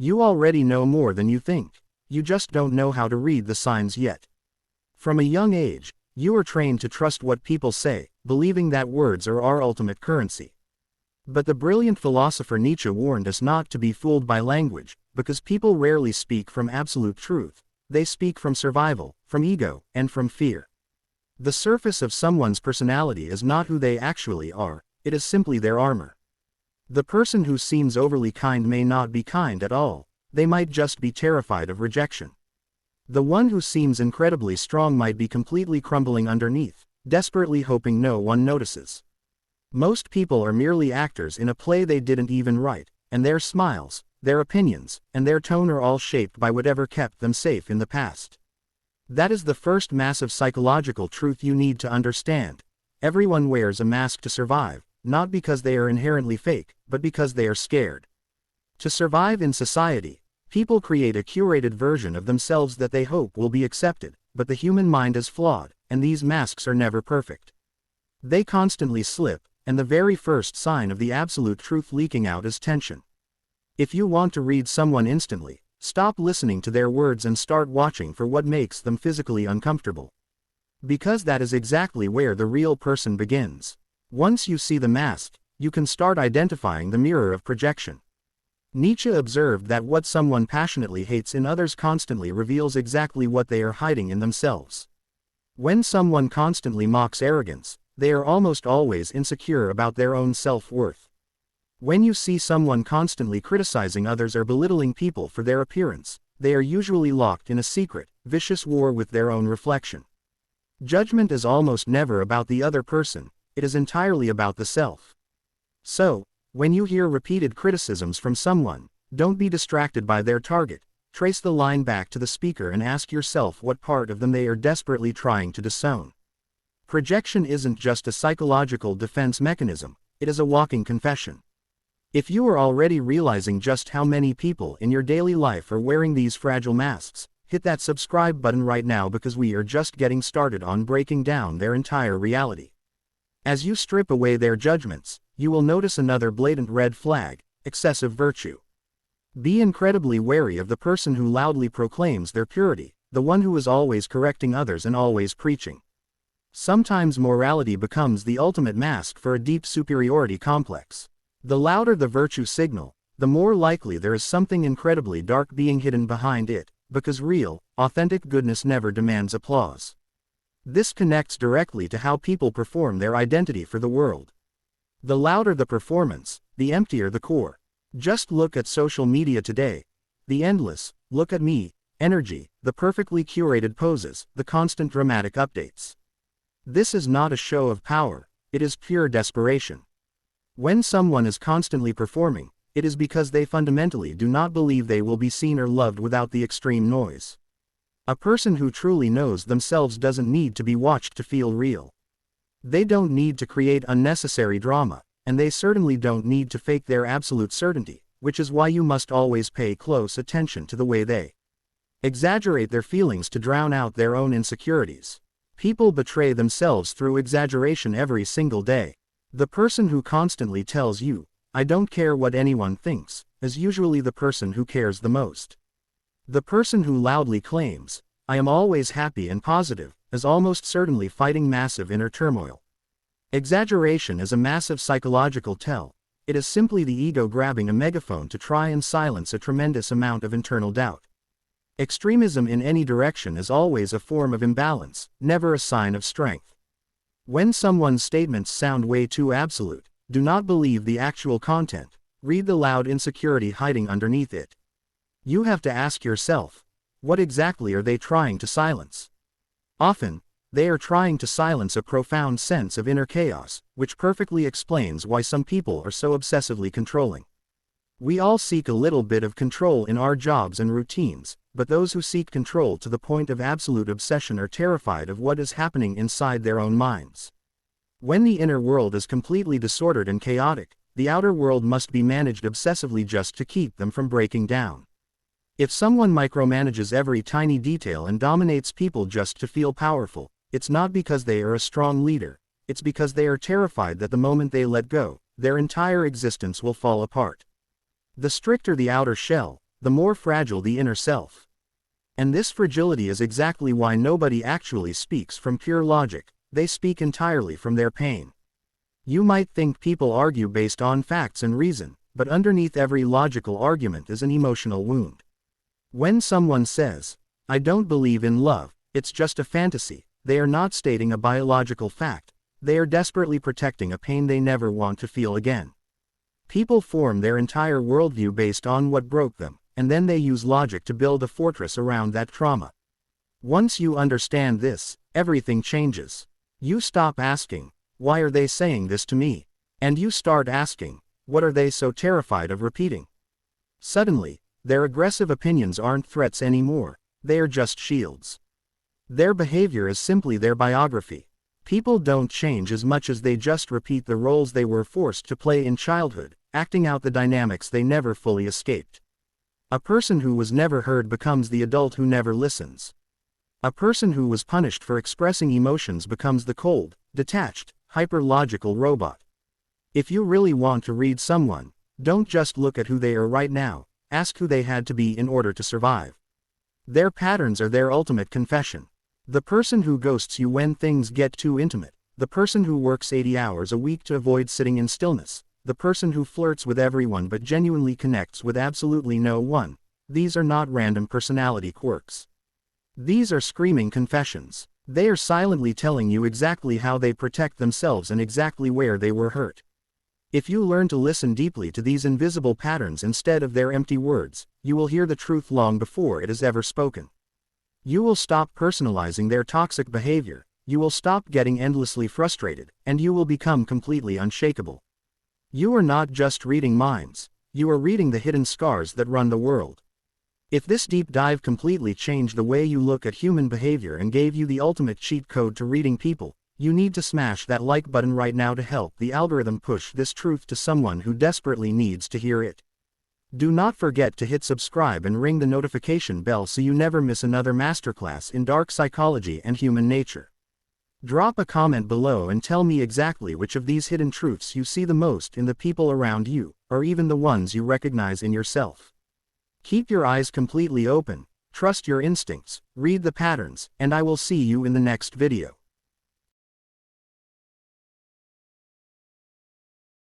You already know more than you think. You just don't know how to read the signs yet. From a young age, you are trained to trust what people say, believing that words are our ultimate currency. But the brilliant philosopher Nietzsche warned us not to be fooled by language, because people rarely speak from absolute truth. They speak from survival, from ego, and from fear. The surface of someone's personality is not who they actually are, it is simply their armor. The person who seems overly kind may not be kind at all, they might just be terrified of rejection. The one who seems incredibly strong might be completely crumbling underneath, desperately hoping no one notices. Most people are merely actors in a play they didn't even write, and their smiles, their opinions, and their tone are all shaped by whatever kept them safe in the past. That is the first massive psychological truth you need to understand. Everyone wears a mask to survive, not because they are inherently fake, but because they are scared. To survive in society, people create a curated version of themselves that they hope will be accepted, but the human mind is flawed, and these masks are never perfect. They constantly slip, and the very first sign of the absolute truth leaking out is tension. If you want to read someone instantly, stop listening to their words and start watching for what makes them physically uncomfortable. Because that is exactly where the real person begins. Once you see the mask, you can start identifying the mirror of projection. Nietzsche observed that what someone passionately hates in others constantly reveals exactly what they are hiding in themselves. When someone constantly mocks arrogance, they are almost always insecure about their own self-worth. When you see someone constantly criticizing others or belittling people for their appearance, they are usually locked in a secret, vicious war with their own reflection. Judgment is almost never about the other person, it is entirely about the self. So, when you hear repeated criticisms from someone, don't be distracted by their target, trace the line back to the speaker and ask yourself what part of them they are desperately trying to disown. Projection isn't just a psychological defense mechanism, it is a walking confession. If you are already realizing just how many people in your daily life are wearing these fragile masks, hit that subscribe button right now because we are just getting started on breaking down their entire reality. As you strip away their judgments, you will notice another blatant red flag: excessive virtue. Be incredibly wary of the person who loudly proclaims their purity, the one who is always correcting others and always preaching. Sometimes morality becomes the ultimate mask for a deep superiority complex. The louder the virtue signal, the more likely there is something incredibly dark being hidden behind it, because real, authentic goodness never demands applause. This connects directly to how people perform their identity for the world. The louder the performance, the emptier the core. Just look at social media today. The endless, look at me, energy, the perfectly curated poses, the constant dramatic updates. This is not a show of power, it is pure desperation. When someone is constantly performing, it is because they fundamentally do not believe they will be seen or loved without the extreme noise. A person who truly knows themselves doesn't need to be watched to feel real. They don't need to create unnecessary drama, and they certainly don't need to fake their absolute certainty, which is why you must always pay close attention to the way they exaggerate their feelings to drown out their own insecurities. People betray themselves through exaggeration every single day. The person who constantly tells you, "I don't care what anyone thinks," is usually the person who cares the most. The person who loudly claims, "I am always happy and positive," is almost certainly fighting massive inner turmoil. Exaggeration is a massive psychological tell. It is simply the ego grabbing a megaphone to try and silence a tremendous amount of internal doubt. Extremism in any direction is always a form of imbalance, never a sign of strength. When someone's statements sound way too absolute, do not believe the actual content, read the loud insecurity hiding underneath it. You have to ask yourself, what exactly are they trying to silence? Often, they are trying to silence a profound sense of inner chaos, which perfectly explains why some people are so obsessively controlling. We all seek a little bit of control in our jobs and routines, but those who seek control to the point of absolute obsession are terrified of what is happening inside their own minds. When the inner world is completely disordered and chaotic, the outer world must be managed obsessively just to keep them from breaking down. If someone micromanages every tiny detail and dominates people just to feel powerful, it's not because they are a strong leader, it's because they are terrified that the moment they let go, their entire existence will fall apart. The stricter the outer shell, the more fragile the inner self. And this fragility is exactly why nobody actually speaks from pure logic, they speak entirely from their pain. You might think people argue based on facts and reason, but underneath every logical argument is an emotional wound. When someone says, "I don't believe in love, it's just a fantasy," they are not stating a biological fact, they are desperately protecting a pain they never want to feel again. People form their entire worldview based on what broke them, and then they use logic to build a fortress around that trauma. Once you understand this, everything changes. You stop asking, "Why are they saying this to me?" And you start asking, "What are they so terrified of repeating?" Suddenly, their aggressive opinions aren't threats anymore, they are just shields. Their behavior is simply their biography. People don't change as much as they just repeat the roles they were forced to play in childhood, acting out the dynamics they never fully escaped. A person who was never heard becomes the adult who never listens. A person who was punished for expressing emotions becomes the cold, detached, hyper-logical robot. If you really want to read someone, don't just look at who they are right now, ask who they had to be in order to survive. Their patterns are their ultimate confession. The person who ghosts you when things get too intimate, the person who works 80 hours a week to avoid sitting in stillness, the person who flirts with everyone but genuinely connects with absolutely no one, these are not random personality quirks. These are screaming confessions. They are silently telling you exactly how they protect themselves and exactly where they were hurt. If you learn to listen deeply to these invisible patterns instead of their empty words, you will hear the truth long before it is ever spoken. You will stop personalizing their toxic behavior, you will stop getting endlessly frustrated, and you will become completely unshakable. You are not just reading minds, you are reading the hidden scars that run the world. If this deep dive completely changed the way you look at human behavior and gave you the ultimate cheat code to reading people, you need to smash that like button right now to help the algorithm push this truth to someone who desperately needs to hear it. Do not forget to hit subscribe and ring the notification bell so you never miss another masterclass in dark psychology and human nature. Drop a comment below and tell me exactly which of these hidden truths you see the most in the people around you, or even the ones you recognize in yourself. Keep your eyes completely open, trust your instincts, read the patterns, and I will see you in the next video.